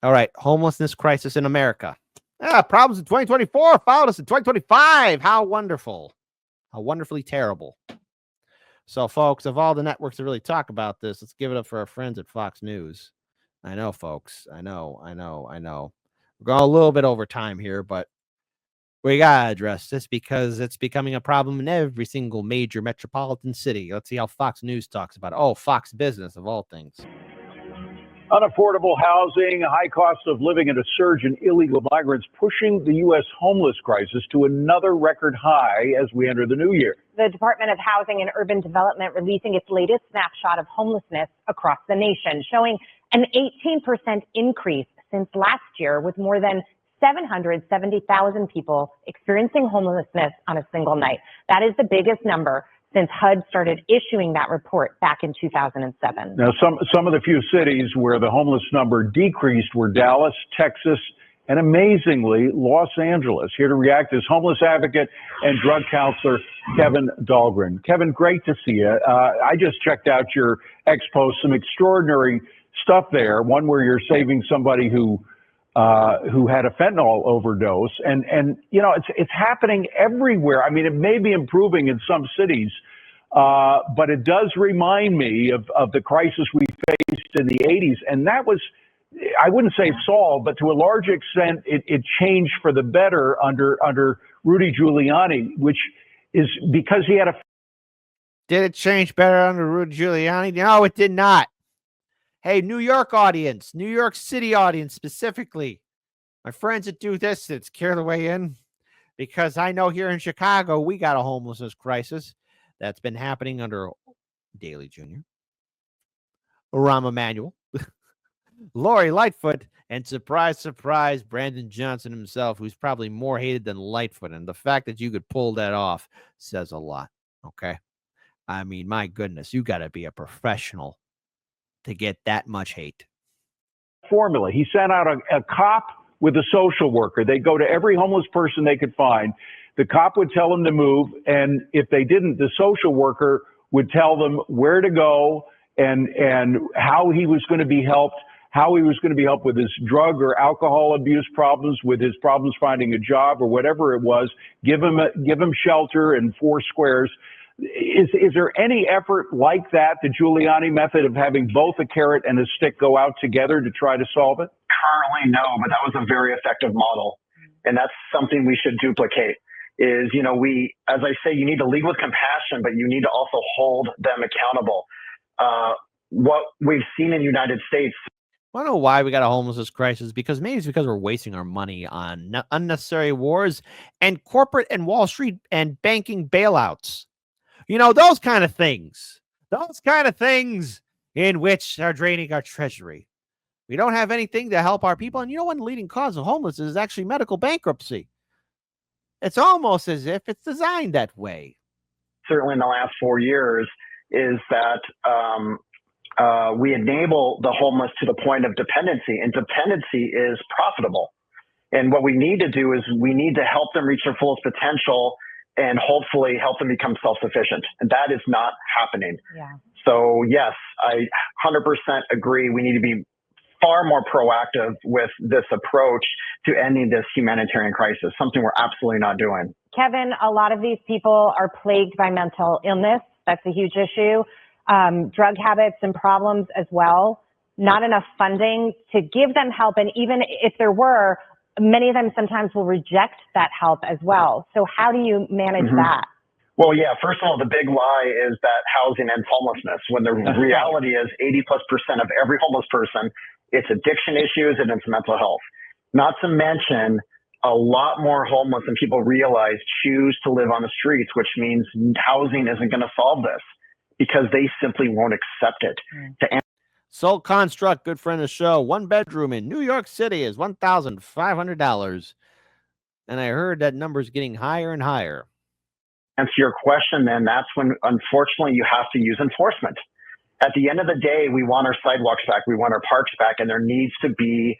All right, homelessness crisis in America. Problems in 2024 followed us in 2025. How wonderful. How wonderfully terrible. So, folks, of all the networks to really talk about this, let's give it up for our friends at Fox News. I know, folks. I know. We're going a little bit over time here, but we got to address this because it's becoming a problem in every single major metropolitan city. Let's see how Fox News talks about it. Oh, Fox Business, of all things. Unaffordable housing, high cost of living, and a surge in illegal migrants pushing the U.S. homeless crisis to another record high as we enter the new year. The Department of Housing and Urban Development releasing its latest snapshot of homelessness across the nation, showing an 18% increase since last year, with more than 770,000 people experiencing homelessness on a single night. That is the biggest number since HUD started issuing that report back in 2007. Now, some of the few cities where the homeless number decreased were Dallas, Texas, and amazingly, Los Angeles. Here to react is homeless advocate and drug counselor Kevin Dahlgren. Kevin, great to see you. I just checked out your ex post, some extraordinary stuff there. One where you're saving somebody who had a fentanyl overdose, and you know it's happening everywhere. I mean, it may be improving in some cities, but it does remind me of the crisis we faced in the 80s, and that was, I wouldn't say solved, but to a large extent it changed for the better under Rudy Giuliani, which is because he had a. Did it change better under Rudy Giuliani? No, it did not. Hey, New York audience, New York City audience specifically, my friends that do this, it's care the way in, because I know here in Chicago, we got a homelessness crisis that's been happening under Daley Jr., Rahm Emanuel, Lori Lightfoot, and surprise, surprise, Brandon Johnson himself, who's probably more hated than Lightfoot. And the fact that you could pull that off says a lot, okay? I mean, my goodness, you got to be a professional to get that much hate. Formula. He sent out a cop with a social worker. They go to every homeless person they could find. The cop would tell them to move, and if they didn't, the social worker would tell them where to go and how he was going to be helped, how he was going to be helped with his drug or alcohol abuse problems, with his problems finding a job or whatever it was. Give him shelter in 4 squares. Is there any effort like that, the Giuliani method of having both a carrot and a stick go out together to try to solve it? Currently, no, but that was a very effective model. And that's something we should duplicate is, you know, as I say, you need to lead with compassion, but you need to also hold them accountable. What we've seen in the United States. I don't know why we got a homelessness crisis, because maybe it's because we're wasting our money on unnecessary wars and corporate and Wall Street and banking bailouts. You know, those kind of things in which are draining our treasury. We don't have anything to help our people. And you know, one leading cause of homelessness is actually medical bankruptcy. It's almost as if it's designed that way. Certainly in the last 4 years is that we enable the homeless to the point of dependency, and dependency is profitable. And what we need to do is we need to help them reach their fullest potential and hopefully help them become self-sufficient. And that is not happening. Yeah. So yes, I 100% agree. We need to be far more proactive with this approach to ending this humanitarian crisis, something we're absolutely not doing. Kevin, a lot of these people are plagued by mental illness. That's a huge issue. Drug habits and problems as well. Not enough funding to give them help. And even if there were, many of them sometimes will reject that help as well. So how do you manage that? Well, yeah, first of all, the big lie is that housing ends homelessness, when the reality is 80+% of every homeless person, it's addiction issues and it's mental health. Not to mention, a lot more homeless than people realize choose to live on the streets, which means housing isn't going to solve this because they simply won't accept it. Soul Construct, good friend of the show. 1 bedroom in New York City is $1,500. And I heard that number's getting higher and higher. Answer your question, then that's when, unfortunately, you have to use enforcement. At the end of the day, we want our sidewalks back. We want our parks back. And there needs to be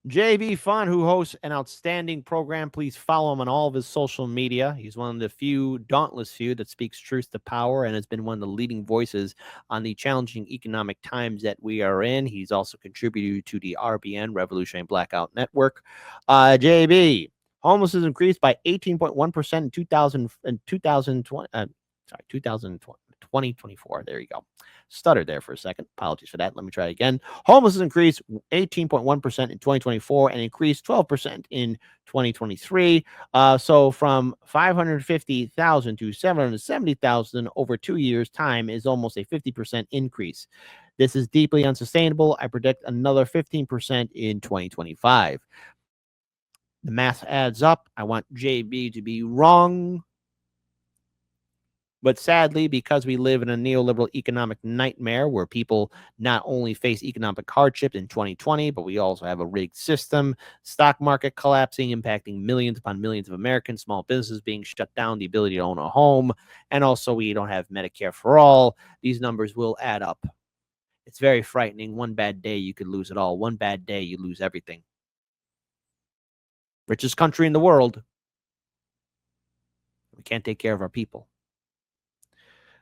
JB Fun, who hosts an outstanding program. Please follow him on all of his social media. He's one of the few, dauntless few, that speaks truth to power and has been one of the leading voices on the challenging economic times that we are in. He's also contributed to the RBN, Revolutionary Blackout Network. JB, homelessness increased by 18.1% in 2024. There you go. Stuttered there for a second. Apologies for that. Let me try again. Homelessness increased 18.1% in 2024 and increased 12% in 2023. So from 550,000 to 770,000 over 2 years' time is almost a 50% increase. This is deeply unsustainable. I predict another 15% in 2025. The math adds up. I want JB to be wrong. But sadly, because we live in a neoliberal economic nightmare where people not only face economic hardship in 2020, but we also have a rigged system, stock market collapsing, impacting millions upon millions of Americans, small businesses being shut down, the ability to own a home, and also we don't have Medicare for all. These numbers will add up. It's very frightening. One bad day, you could lose it all. One bad day, you lose everything. Richest country in the world. We can't take care of our people.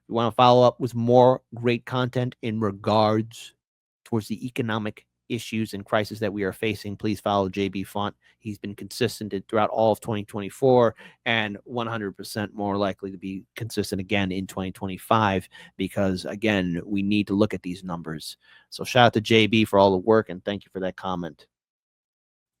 You want to follow up with more great content in regards towards the economic issues and crisis that we are facing, please follow JB Font. He's been consistent throughout all of 2024 and 100% more likely to be consistent again in 2025 because, again, we need to look at these numbers. So shout out to JB for all the work and thank you for that comment.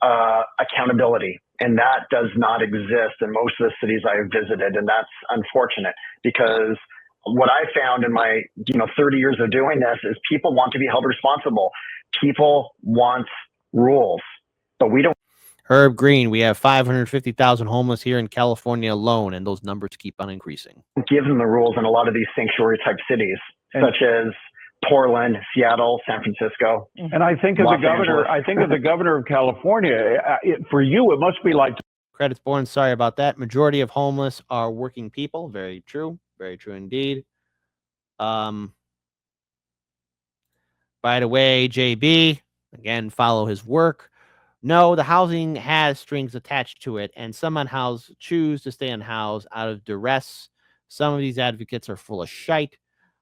Accountability. And that does not exist in most of the cities I have visited. And that's unfortunate because what I found in my 30 years of doing this is people want to be held responsible. People want rules, but we don't. Herb Green, we have 550,000 homeless here in California alone, and those numbers keep on increasing. Give them the rules in a lot of these sanctuary type cities, such as Portland, Seattle, San Francisco. And I think as the governor of California, for you, it must be like. Credits born. Sorry about that. Majority of homeless are working people. Very true. Very true indeed. By the way, JB, again, follow his work. No, the housing has strings attached to it, and some unhoused choose to stay unhoused out of duress. Some of these advocates are full of shite.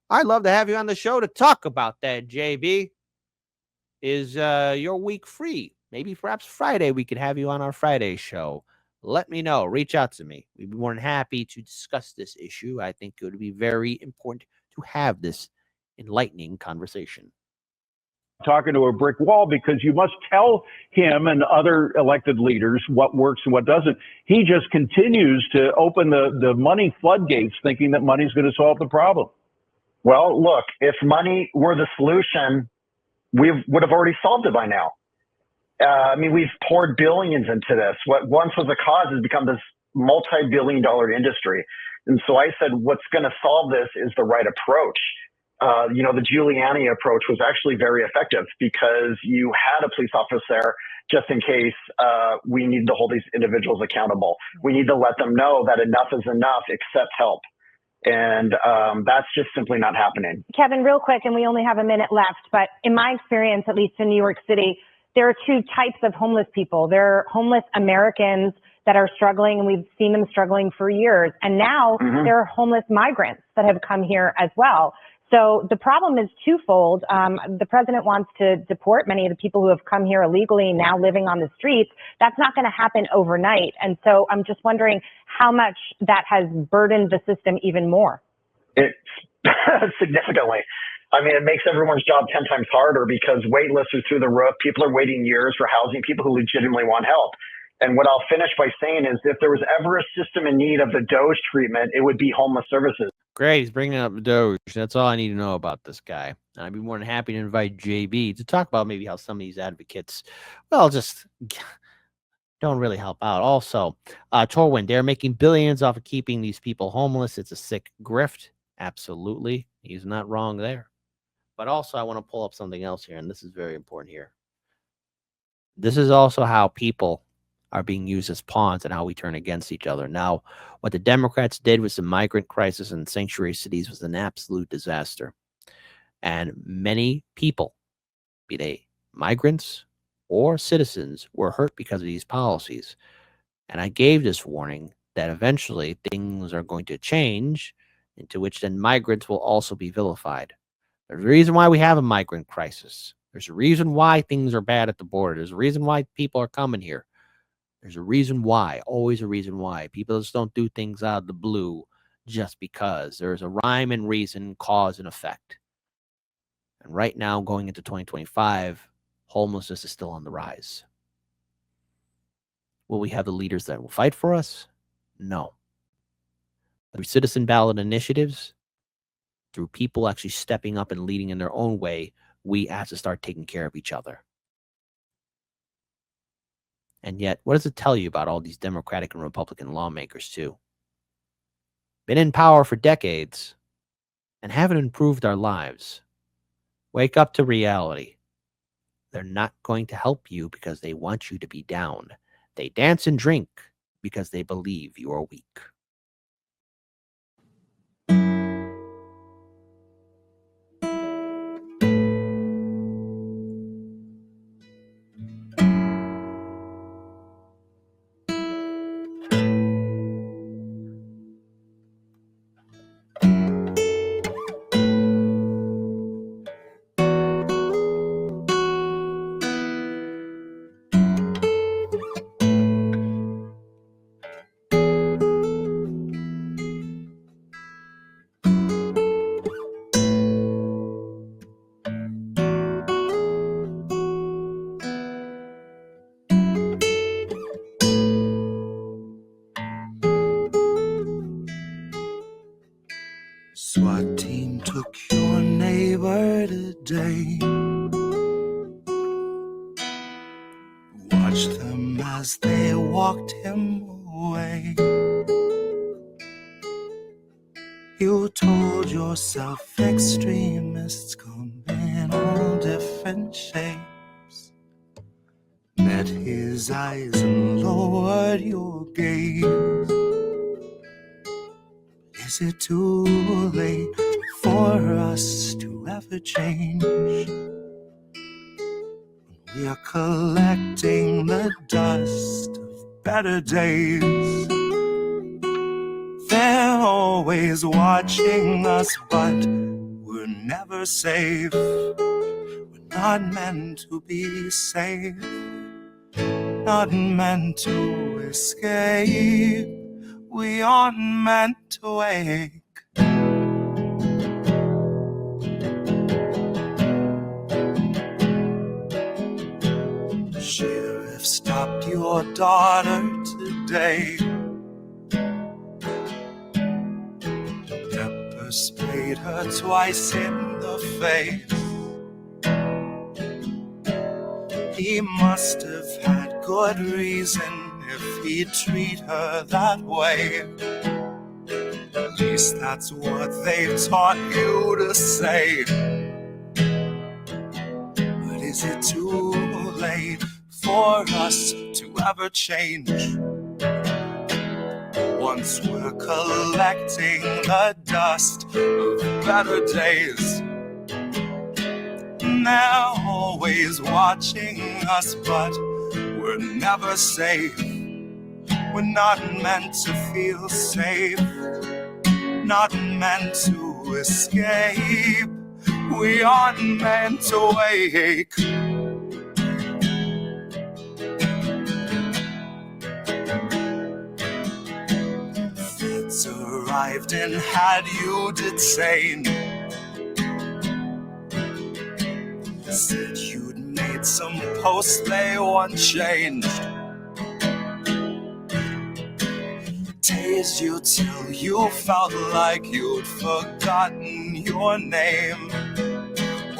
I'd love to have you on the show to talk about that, JB. Is your week free? Maybe perhaps Friday we could have you on our Friday show. Let me know. Reach out to me. We'd be more than happy to discuss this issue. I think it would be very important to have this enlightening conversation. Talking to a brick wall because you must tell him and other elected leaders what works and what doesn't. He just continues to open the money floodgates thinking that money's going to solve the problem. Well, look, if money were the solution, we would have already solved it by now. We've poured billions into this. What once was a cause has become this multi-billion-dollar industry. And so I said, what's going to solve this is the right approach. The Giuliani approach was actually very effective because you had a police officer there just in case we need to hold these individuals accountable. We need to let them know that enough is enough, accept help. And that's just simply not happening. Kevin, real quick, and we only have a minute left, but in my experience, at least in New York City, there are two types of homeless people. There are homeless Americans that are struggling, and we've seen them struggling for years. And now there are homeless migrants that have come here as well. So the problem is twofold. The president wants to deport many of the people who have come here illegally, now living on the streets. That's not going to happen overnight. And so I'm just wondering how much that has burdened the system even more. It's significantly. It makes everyone's job 10 times harder because wait lists are through the roof. People are waiting years for housing, people who legitimately want help. And what I'll finish by saying is if there was ever a system in need of the Doge treatment, it would be homeless services. Great. He's bringing up Doge. That's all I need to know about this guy. And I'd be more than happy to invite JB to talk about maybe how some of these advocates, just don't really help out. Also, Torwin, they're making billions off of keeping these people homeless. It's a sick grift. Absolutely. He's not wrong there. But also, I want to pull up something else here, and this is very important here. This is also how people are being used as pawns and how we turn against each other. Now, what the Democrats did with the migrant crisis in sanctuary cities was an absolute disaster. And many people, be they migrants or citizens were hurt because of these policies. And I gave this warning that eventually things are going to change, into which then migrants will also be vilified. There's a reason why we have a migrant crisis. There's a reason why things are bad at the border. There's a reason why people are coming here. There's a reason why, always a reason why. People just don't do things out of the blue just because. There's a rhyme and reason, cause and effect. And right now, going into 2025, homelessness is still on the rise. Will we have the leaders that will fight for us? No. Through citizen ballot initiatives, through people actually stepping up and leading in their own way, we have to start taking care of each other. And yet, what does it tell you about all these Democratic and Republican lawmakers, too? Been in power for decades and haven't improved our lives. Wake up to reality. They're not going to help you because they want you to be down. They dance and drink because they believe you are weak. SWAT team took your neighbor today. Watched them as they walked him away. You told yourself extremists come in all different shapes. Met his eyes and lowered your gaze. Is it too late for us to ever change? We are collecting the dust of better days. They're always watching us, but we're never safe. We're not meant to be safe, not meant to escape. We aren't meant to wake. Sheriff stopped your daughter today. Pepper sprayed her twice in the face. He must have had good reason if he'd treat her that way. At least that's what they taught you to say. But is it too late for us to ever change? Once we're collecting the dust of better days, and they're always watching us, but we're never safe. We're not meant to feel safe, not meant to escape. We aren't meant to wake. Feds arrived and had you detained. Said you'd made some posts they want changed. Tased you till you felt like you'd forgotten your name,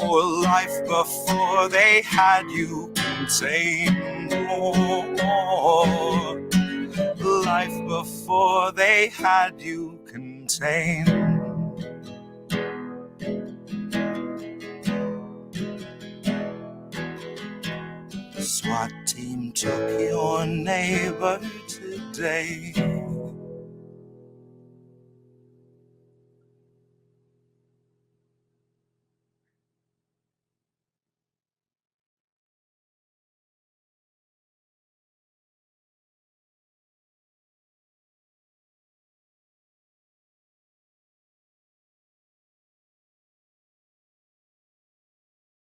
or life before they had you contained. Oh, life before they had you contained. SWAT team took your neighbor today.